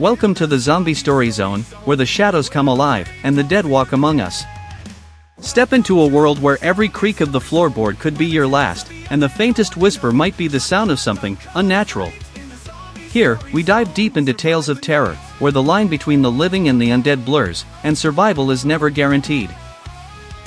Welcome to the Zombie Story Zone, where the shadows come alive and the dead walk among us. Step into a world where every creak of the floorboard could be your last, and the faintest whisper might be the sound of something unnatural. Here, we dive deep into tales of terror, where the line between the living and the undead blurs, and survival is never guaranteed.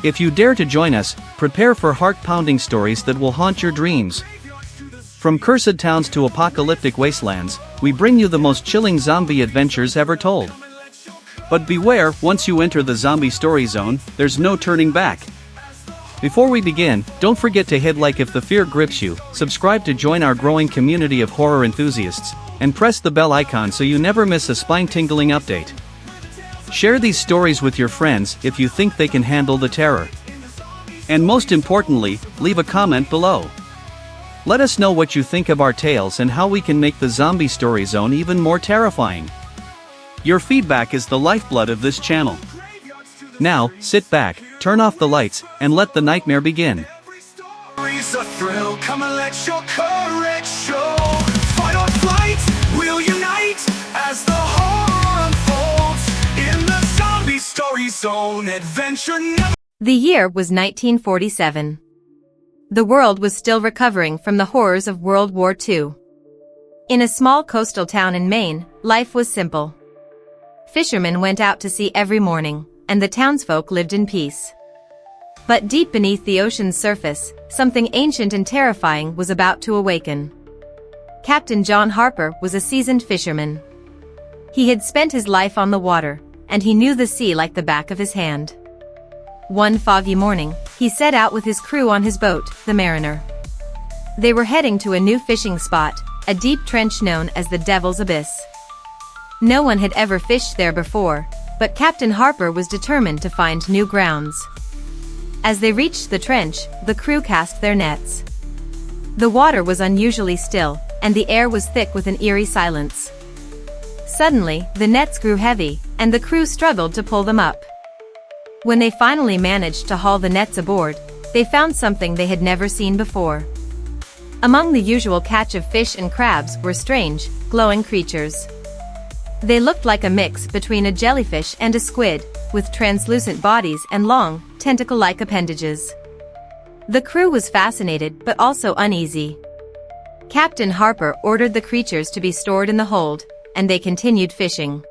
If you dare to join us, prepare for heart-pounding stories that will haunt your dreams. From cursed towns to apocalyptic wastelands, we bring you the most chilling zombie adventures ever told. But beware, once you enter the Zombie Story Zone, there's no turning back. Before we begin, don't forget to hit like if the fear grips you, subscribe to join our growing community of horror enthusiasts, and press the bell icon so you never miss a spine-tingling update. Share these stories with your friends if you think they can handle the terror. And most importantly, leave a comment below. Let us know what you think of our tales and how we can make the Zombie Story Zone even more terrifying. Your feedback is the lifeblood of this channel. Now, sit back, turn off the lights, and let the nightmare begin. A thrill, come and let your courage show. Fight or flight, we'll unite as the horror unfolds in the Zombie Story Zone. Adventure never. The year was 1947. The world was still recovering from the horrors of World War II. In a small coastal town in Maine, life was simple. Fishermen went out to sea every morning, and the townsfolk lived in peace. But deep beneath the ocean's surface, something ancient and terrifying was about to awaken. Captain John Harper was a seasoned fisherman. He had spent his life on the water, and he knew the sea like the back of his hand. One foggy morning, he set out with his crew on his boat, the Mariner. They were heading to a new fishing spot, a deep trench known as the Devil's Abyss. No one had ever fished there before, but Captain Harper was determined to find new grounds. As they reached the trench, the crew cast their nets. The water was unusually still, and the air was thick with an eerie silence. Suddenly, the nets grew heavy, and the crew struggled to pull them up. When they finally managed to haul the nets aboard, they found something they had never seen before. Among the usual catch of fish and crabs were strange, glowing creatures. They looked like a mix between a jellyfish and a squid, with translucent bodies and long, tentacle-like appendages. The crew was fascinated but also uneasy. Captain Harper ordered the creatures to be stored in the hold, and they continued fishing.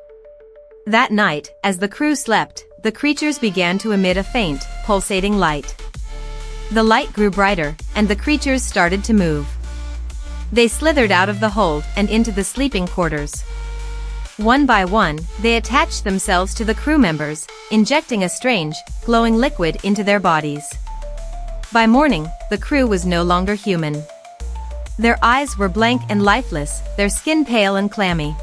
That night, as the crew slept, the creatures began to emit a faint, pulsating light. The light grew brighter, and the creatures started to move. They slithered out of the hold and into the sleeping quarters. One by one, they attached themselves to the crew members, injecting a strange, glowing liquid into their bodies. By morning, the crew was no longer human. Their eyes were blank and lifeless, their skin pale and clammy.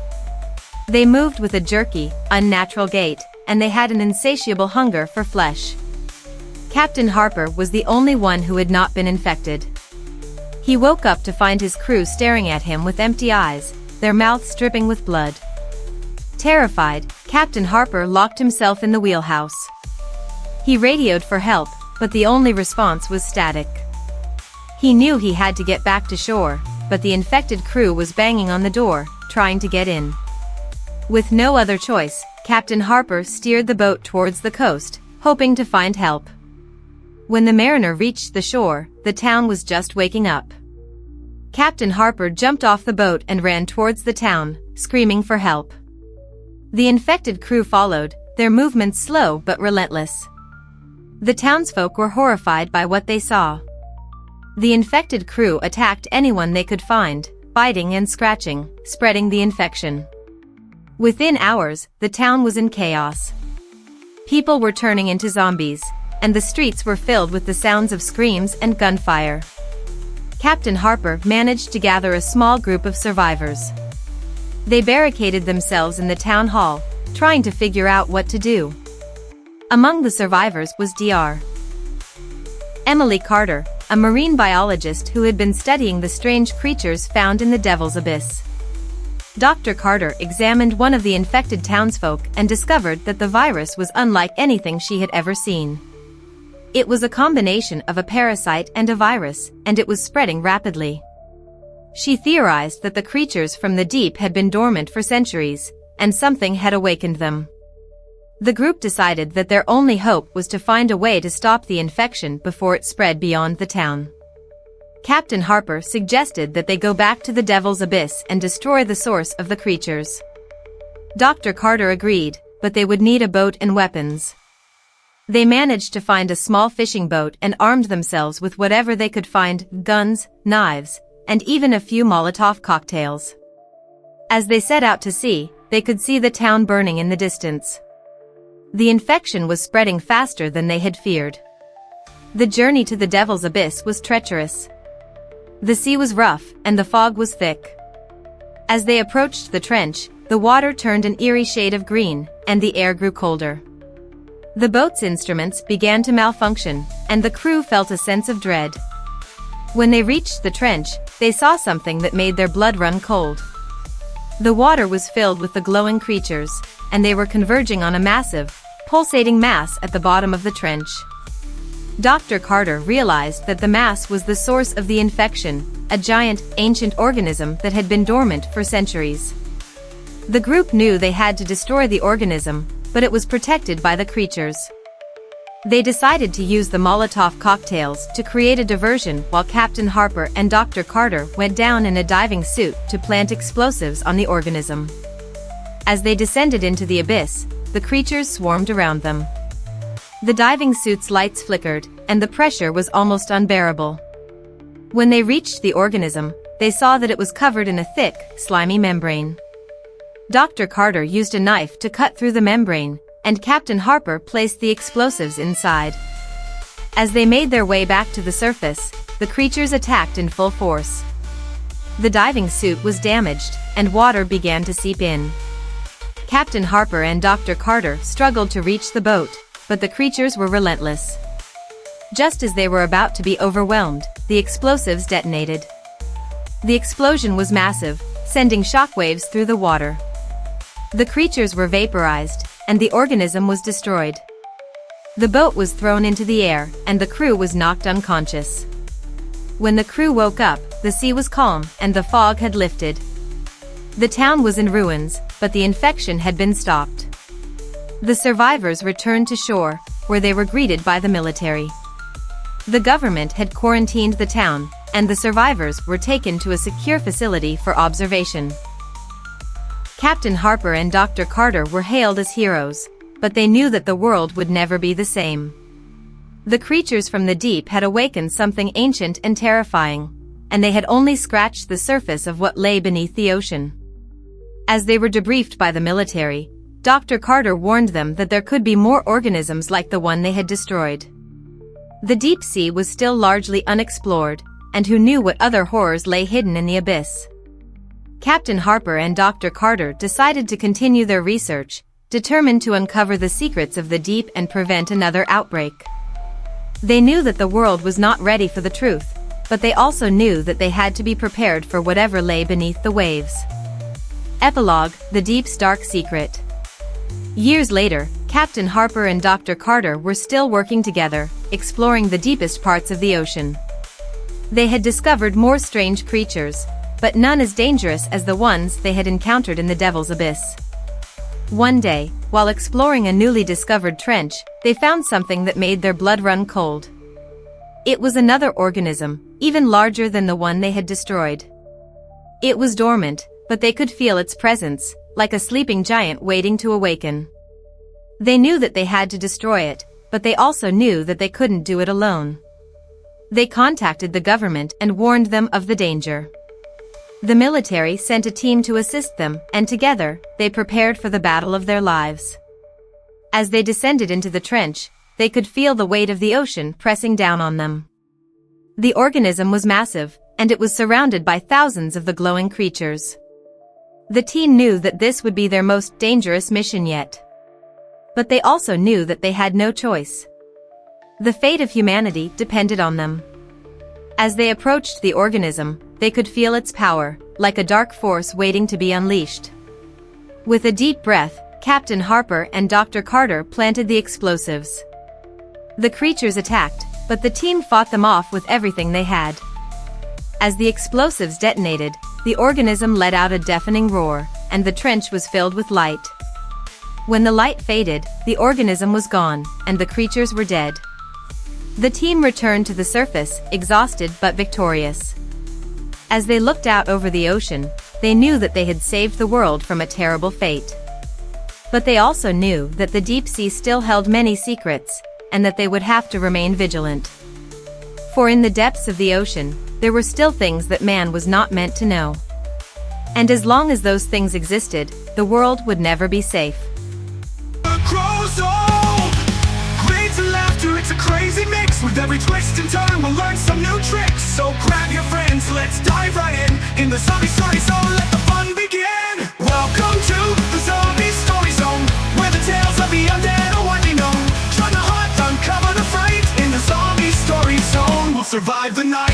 They moved with a jerky, unnatural gait, and they had an insatiable hunger for flesh. Captain Harper was the only one who had not been infected. He woke up to find his crew staring at him with empty eyes, their mouths dripping with blood. Terrified, Captain Harper locked himself in the wheelhouse. He radioed for help, but the only response was static. He knew he had to get back to shore, but the infected crew was banging on the door, trying to get in. With no other choice, Captain Harper steered the boat towards the coast, hoping to find help. When the Mariner reached the shore, the town was just waking up. Captain Harper jumped off the boat and ran towards the town, screaming for help. The infected crew followed, their movements slow but relentless. The townsfolk were horrified by what they saw. The infected crew attacked anyone they could find, biting and scratching, spreading the infection. Within hours, the town was in chaos. People were turning into zombies, and the streets were filled with the sounds of screams and gunfire. Captain Harper managed to gather a small group of survivors. They barricaded themselves in the town hall, trying to figure out what to do. Among the survivors was Dr. Emily Carter, a marine biologist who had been studying the strange creatures found in the Devil's Abyss. Dr. Carter examined one of the infected townsfolk and discovered that the virus was unlike anything she had ever seen. It was a combination of a parasite and a virus, and it was spreading rapidly. She theorized that the creatures from the deep had been dormant for centuries, and something had awakened them. The group decided that their only hope was to find a way to stop the infection before it spread beyond the town. Captain Harper suggested that they go back to the Devil's Abyss and destroy the source of the creatures. Dr. Carter agreed, but they would need a boat and weapons. They managed to find a small fishing boat and armed themselves with whatever they could find: guns, knives, and even a few Molotov cocktails. As they set out to sea, they could see the town burning in the distance. The infection was spreading faster than they had feared. The journey to the Devil's Abyss was treacherous. The sea was rough, and the fog was thick. As they approached the trench, the water turned an eerie shade of green, and the air grew colder. The boat's instruments began to malfunction, and the crew felt a sense of dread. When they reached the trench, they saw something that made their blood run cold. The water was filled with the glowing creatures, and they were converging on a massive, pulsating mass at the bottom of the trench. Dr. Carter realized that the mass was the source of the infection, a giant, ancient organism that had been dormant for centuries. The group knew they had to destroy the organism, but it was protected by the creatures. They decided to use the Molotov cocktails to create a diversion while Captain Harper and Dr. Carter went down in a diving suit to plant explosives on the organism. As they descended into the abyss, the creatures swarmed around them. The diving suit's lights flickered, and the pressure was almost unbearable. When they reached the organism, they saw that it was covered in a thick, slimy membrane. Dr. Carter used a knife to cut through the membrane, and Captain Harper placed the explosives inside. As they made their way back to the surface, the creatures attacked in full force. The diving suit was damaged, and water began to seep in. Captain Harper and Dr. Carter struggled to reach the boat, but the creatures were relentless. Just as they were about to be overwhelmed, the explosives detonated. The explosion was massive, sending shockwaves through the water. The creatures were vaporized, and the organism was destroyed. The boat was thrown into the air, and the crew was knocked unconscious. When the crew woke up, the sea was calm, and the fog had lifted. The town was in ruins, but the infection had been stopped. The survivors returned to shore, where they were greeted by the military. The government had quarantined the town, and the survivors were taken to a secure facility for observation. Captain Harper and Dr. Carter were hailed as heroes, but they knew that the world would never be the same. The creatures from the deep had awakened something ancient and terrifying, and they had only scratched the surface of what lay beneath the ocean. As they were debriefed by the military, Dr. Carter warned them that there could be more organisms like the one they had destroyed. The deep sea was still largely unexplored, and who knew what other horrors lay hidden in the abyss. Captain Harper and Dr. Carter decided to continue their research, determined to uncover the secrets of the deep and prevent another outbreak. They knew that the world was not ready for the truth, but they also knew that they had to be prepared for whatever lay beneath the waves. Epilogue: The Deep's Dark Secret. Years later, Captain Harper and Dr. Carter were still working together, exploring the deepest parts of the ocean. They had discovered more strange creatures, but none as dangerous as the ones they had encountered in the Devil's Abyss. One day, while exploring a newly discovered trench, they found something that made their blood run cold. It was another organism, even larger than the one they had destroyed. It was dormant, but they could feel its presence, like a sleeping giant waiting to awaken. They knew that they had to destroy it, but they also knew that they couldn't do it alone. They contacted the government and warned them of the danger. The military sent a team to assist them, and together, they prepared for the battle of their lives. As they descended into the trench, they could feel the weight of the ocean pressing down on them. The organism was massive, and it was surrounded by thousands of the glowing creatures. The team knew that this would be their most dangerous mission yet. But they also knew that they had no choice. The fate of humanity depended on them. As they approached the organism, they could feel its power, like a dark force waiting to be unleashed. With a deep breath, Captain Harper and Dr. Carter planted the explosives. The creatures attacked, but the team fought them off with everything they had. As the explosives detonated, the organism let out a deafening roar, and the trench was filled with light. When the light faded, the organism was gone, and the creatures were dead. The team returned to the surface, exhausted but victorious. As they looked out over the ocean, they knew that they had saved the world from a terrible fate. But they also knew that the deep sea still held many secrets, and that they would have to remain vigilant. For in the depths of the ocean, there were still things that man was not meant to know. And as long as those things existed, the world would never be safe. Grows old, grades and laughter, it's a crazy mix. With every twist and turn, we'll learn some new tricks. So grab your friends, let's dive right in the zombie story zone, let the fun begin. Welcome to the zombie story zone, where the tales of the undead are widely known. Try to hunt, uncover the fright in the zombie story zone. We'll survive the night.